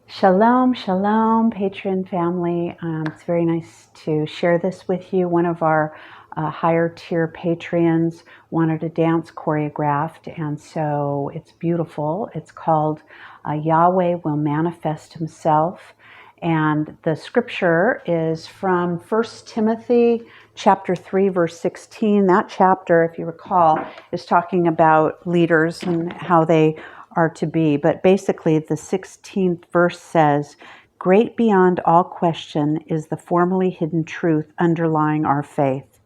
Shalom, shalom, Patreon family. It's very nice to share this with you. One of our higher tier Patreons wanted a dance choreographed, and so it's beautiful. It's called YAHWEH Will Manifest Himself, and the scripture is from 1 Timothy chapter 3, verse 16. That chapter, if you recall, is talking about leaders and how they are to be. But basically, the 16th verse says, "Great beyond all question is the formally hidden truth underlying our faith.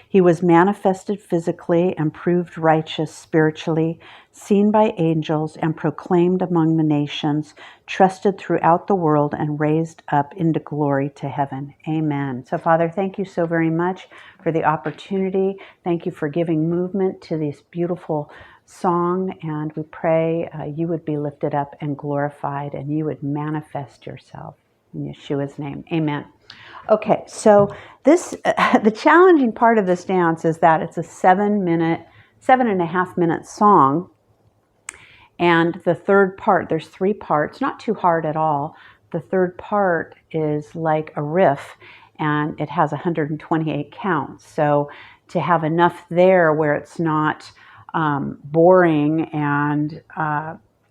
He was manifested physically and proved righteous spiritually, seen by angels and proclaimed among the nations, trusted throughout the world and raised up into glory to heaven." Amen. So, Father, thank you so very much for the opportunity. Thank you for giving movement to this beautiful song, and we pray you would be lifted up and glorified, and you would manifest yourself in Yeshua's name. Amen. Okay, so this the challenging part of this dance is that it's a 7.5 minute song, and the third part, there's 3 parts, not too hard at all. The third part is like a riff, and it has 128 counts. So to have enough there where it's not boring and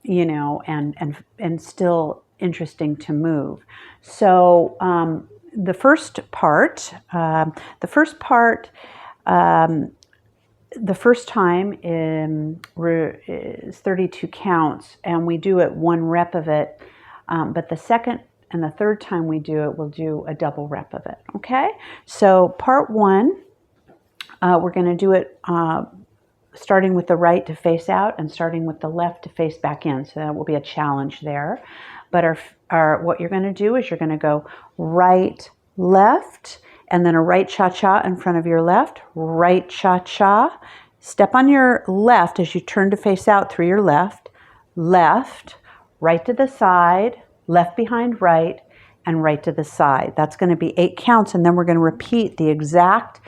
and still interesting to move. So the first part, the first time is 32 counts, and we do it 1 rep of it. But the second and the third time we do it, we'll do a double rep of it. Okay. So part 1, we're going to do it starting with the right to face out and starting with the left to face back in. So that will be a challenge there. But what you're going to do is you're going to go right, left, and then a right cha-cha in front of your left, right cha-cha. Step on your left as you turn to face out through your left, left, right to the side, left behind right, and right to the side. That's going to be 8 counts, and then we're going to repeat the exact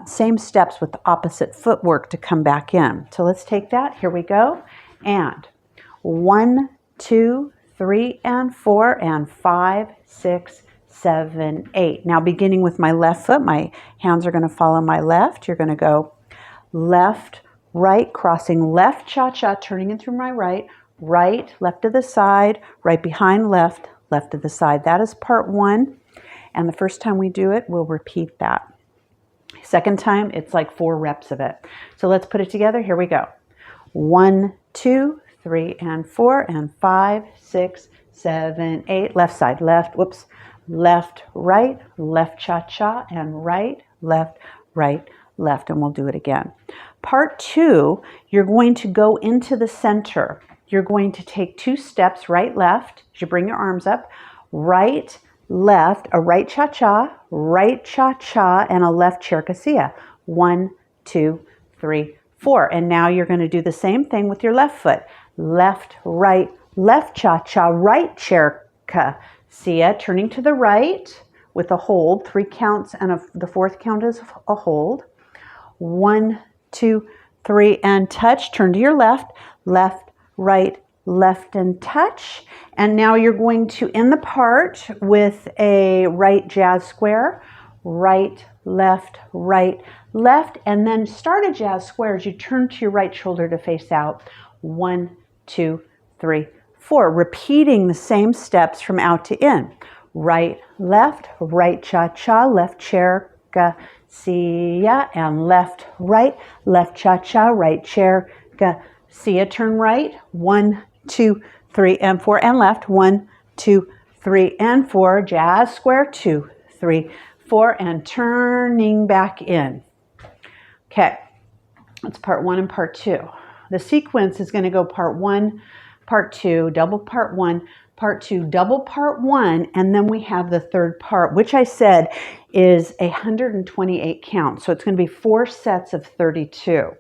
same steps with the opposite footwork to come back in. So let's take that. Here we go. And 1, 2, 3, and 4, and 5, 6, 7, 8. Now beginning with my left foot, my hands are going to follow my left. You're going to go left, right, crossing left, cha-cha, turning in through my right, right, left to the side, right behind left, left to the side. That is part 1. And the first time we do it, we'll repeat that. Second time, it's like 4 reps of it. So let's put it together. Here we go. 1, 2, 3, and 4, and 5, 6, 7, 8. Left side, left, whoops. Left, right, left cha-cha, and right, left, left. And we'll do it again. Part 2, you're going to go into the center. You're going to take 2 steps, right, left, as you bring your arms up, right, left, a right cha-cha, and a left cherkassia. 1, 2, 3, 4. And now you're going to do the same thing with your left foot. Left, right, left cha-cha, right cherkassia, turning to the right with a hold. 3 counts, and the 4th count is a hold. 1, 2, 3, and touch. Turn to your left, left, right, left, and touch. And now you're going to end the part with a right jazz square, right, left, and then start a jazz square as you turn to your right shoulder to face out. 1, 2, 3, 4. Repeating the same steps from out to in. Right cha-cha, left cherkassia, and left cha-cha, right cherkassia. Turn right. 1, 2, 3, and 4, and left. 1, 2, 3, and 4. Jazz square. 2, 3, 4, and turning back in. Okay, that's part 1 and part 2. The sequence is going to go part 1, part 2, double part 1, part 2, double part 1, and then we have the third part, which I said is 128 counts. So it's going to be 4 sets of 32.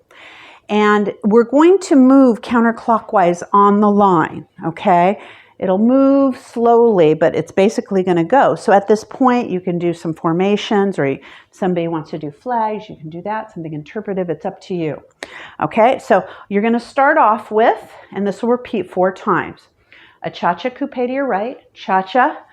And we're going to move counterclockwise on the line, okay? It'll move slowly, but it's basically going to go. So at this point, you can do some formations, or somebody wants to do flags, you can do that, something interpretive, it's up to you. Okay, so you're going to start off with, and this will repeat 4 times. a cha-cha coupe to your right, cha-cha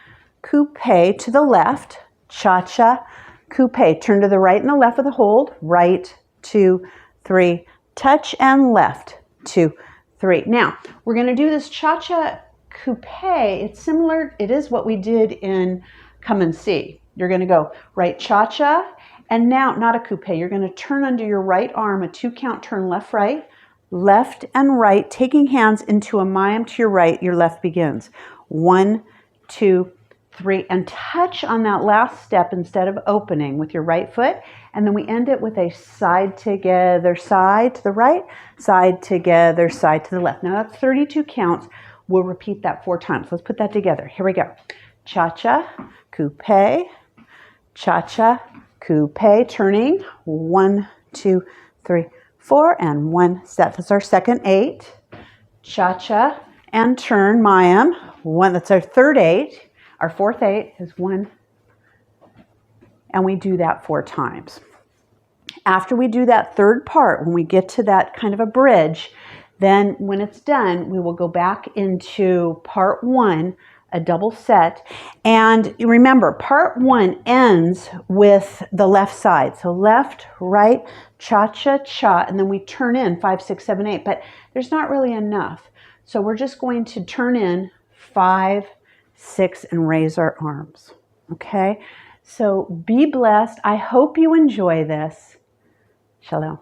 coupe to the left, cha-cha coupe. Turn to the right and the left with a hold. Right, 2, 3. Touch and left, 2, 3. Now, we're going to do this cha-cha coupe. It's similar. It is what we did in Come and See. You're going to go right cha-cha, and now, not a coupe, you're going to turn under your right arm, a 2-count turn left, right, left and right, taking hands into a mayim to your right, your left begins. 1, 2, 3, and touch on that last step instead of opening with your right foot, and then we end it with a side together, side to the right, side together, side to the left. Now that's 32 counts. We'll repeat that 4 times. Let's put that together. Here we go. Cha-cha, coupe, cha-cha, coupe, turning, 1, 2, 3, 4, and 1 step. That's our second 8. Cha-cha and turn, mayim, 1. That's our third 8. Our fourth 8 is 1, and we do that 4 times. After we do that third part, when we get to that kind of a bridge, then when it's done, we will go back into part 1, a double set. And remember, part 1 ends with the left side. So left, right, cha-cha-cha, and then we turn in 5, 6, 7, 8. But there's not really enough. So we're just going to turn in 5, 6, and raise our arms. Okay? So be blessed. I hope you enjoy this. Shalom.